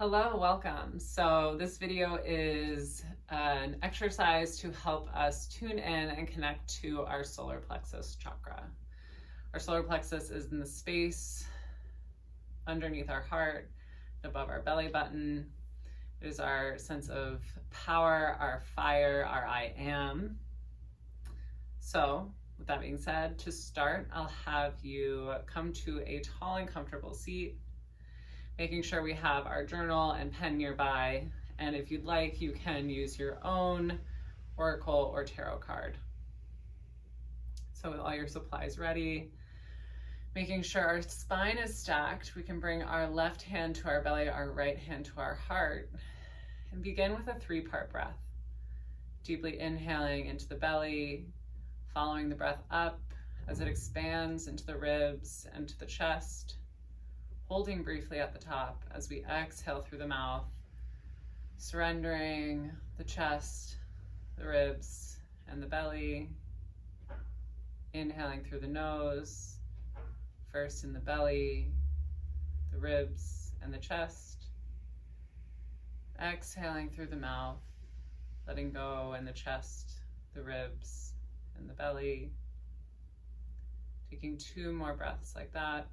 Hello, welcome. So this video is an exercise to help us tune in and connect to our solar plexus chakra. Our solar plexus is in the space underneath our heart, above our belly button. It is our sense of power, our fire, our I am. So with that being said, to start, I'll have you come to a tall and comfortable seat, making sure we have our journal and pen nearby. And if you'd like, you can use your own oracle or tarot card. So with all your supplies ready, making sure our spine is stacked, we can bring our left hand to our belly, our right hand to our heart, and begin with a 3-part breath. Deeply inhaling into the belly, following the breath up as it expands into the ribs and to the chest, holding briefly at the top as we exhale through the mouth, surrendering the chest, the ribs, and the belly. Inhaling through the nose, first in the belly, the ribs, and the chest. Exhaling through the mouth, letting go in the chest, the ribs, and the belly. Taking 2 more breaths like that.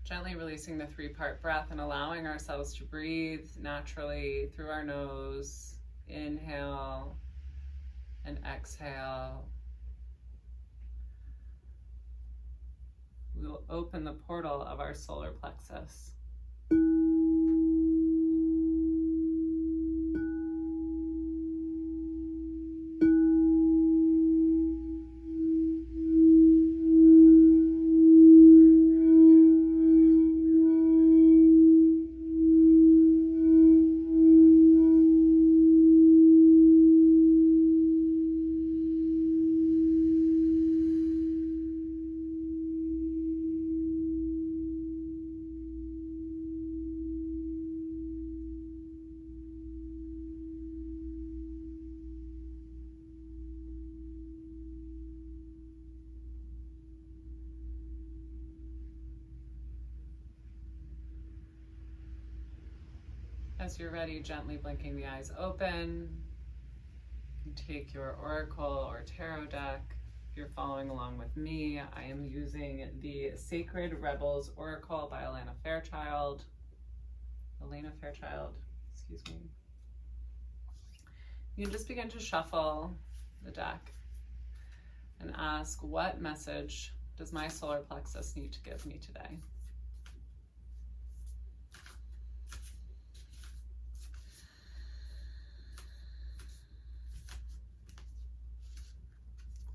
Gently releasing the 3-part breath and allowing ourselves to breathe naturally through our nose. Inhale and exhale. We will open the portal of our solar plexus. As you're ready, gently blinking the eyes open. Take your oracle or tarot deck. If you're following along with me, I am using the Sacred Rebels Oracle by Elena Fairchild, excuse me. You can just begin to shuffle the deck and ask, what message does my solar plexus need to give me today?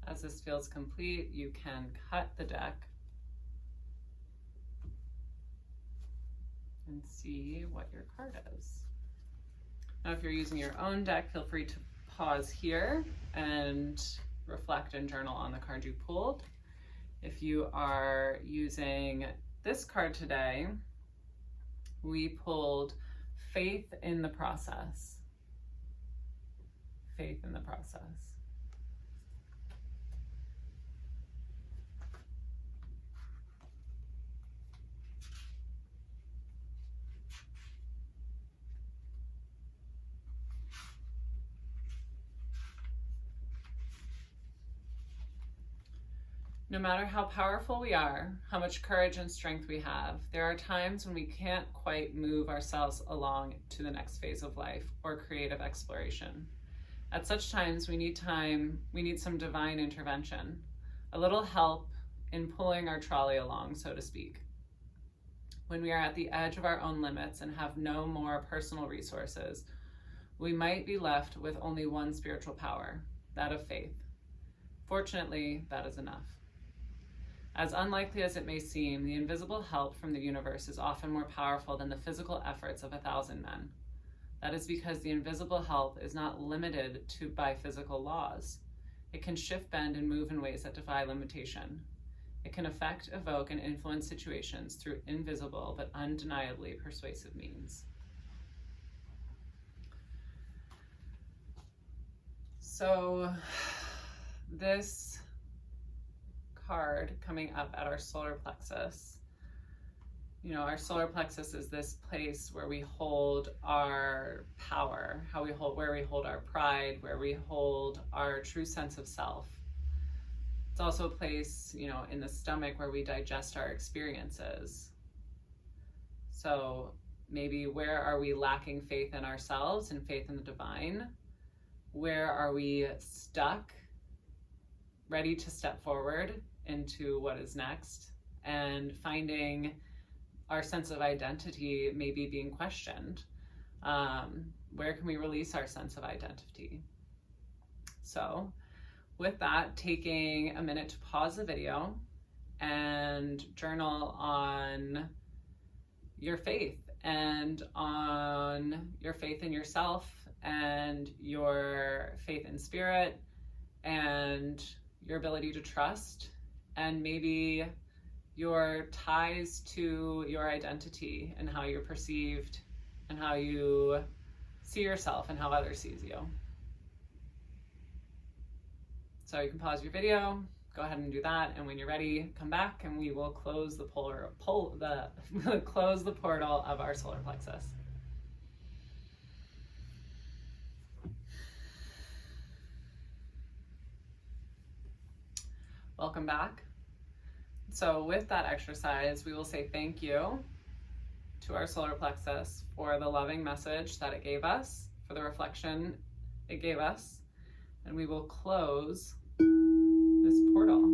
As this feels complete, you can cut the deck and see what your card is. Now, if you're using your own deck, feel free to pause here and reflect and journal on the card you pulled. If you are using this card today, we pulled Faith in the Process. Faith in the Process. No matter how powerful we are, how much courage and strength we have, there are times when we can't quite move ourselves along to the next phase of life or creative exploration. At such times, we need some divine intervention, a little help in pulling our trolley along, so to speak. When we are at the edge of our own limits and have no more personal resources, we might be left with only one spiritual power, that of faith. Fortunately, that is enough. As unlikely as it may seem, the invisible help from the universe is often more powerful than the physical efforts of 1,000 men. That is because the invisible help is not limited by physical laws. It can shift, bend, and move in ways that defy limitation. It can affect, evoke, and influence situations through invisible but undeniably persuasive means. So this card coming up at our solar plexus, you know, our solar plexus is this place where we hold our power, where we hold our pride, where we hold our true sense of self. It's also a place, you know, in the stomach where we digest our experiences. So maybe where are we lacking faith in ourselves and faith in the divine? Where are we stuck, ready to step forward into what is next, and finding our sense of identity maybe being questioned? Where can we release our sense of identity? So with that, taking a minute to pause the video and journal on your faith and on your faith in yourself and your faith in spirit and your ability to trust, and maybe your ties to your identity and how you're perceived and how you see yourself and how others sees you. So you can pause your video, go ahead and do that, and when you're ready, come back and we will close the close the portal of our solar plexus. Welcome back. So with that exercise, we will say thank you to our solar plexus for the loving message that it gave us, for the reflection it gave us, and we will close this portal.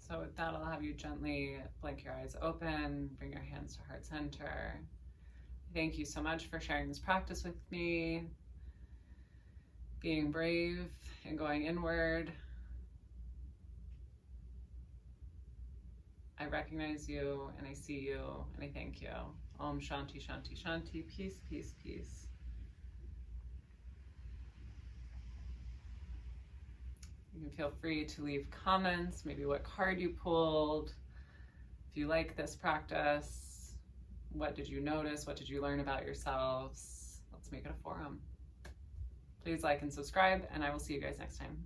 So with that, I'll have you gently blink your eyes open, bring your hands to heart center. Thank you so much for sharing this practice with me, being brave and going inward. I recognize you and I see you and I thank you. Om Shanti Shanti Shanti. Peace, peace, peace. You can feel free to leave comments, maybe what card you pulled. If you like this practice, what did you notice? What did you learn about yourselves? Let's make it a forum. Please like and subscribe, and I will see you guys next time.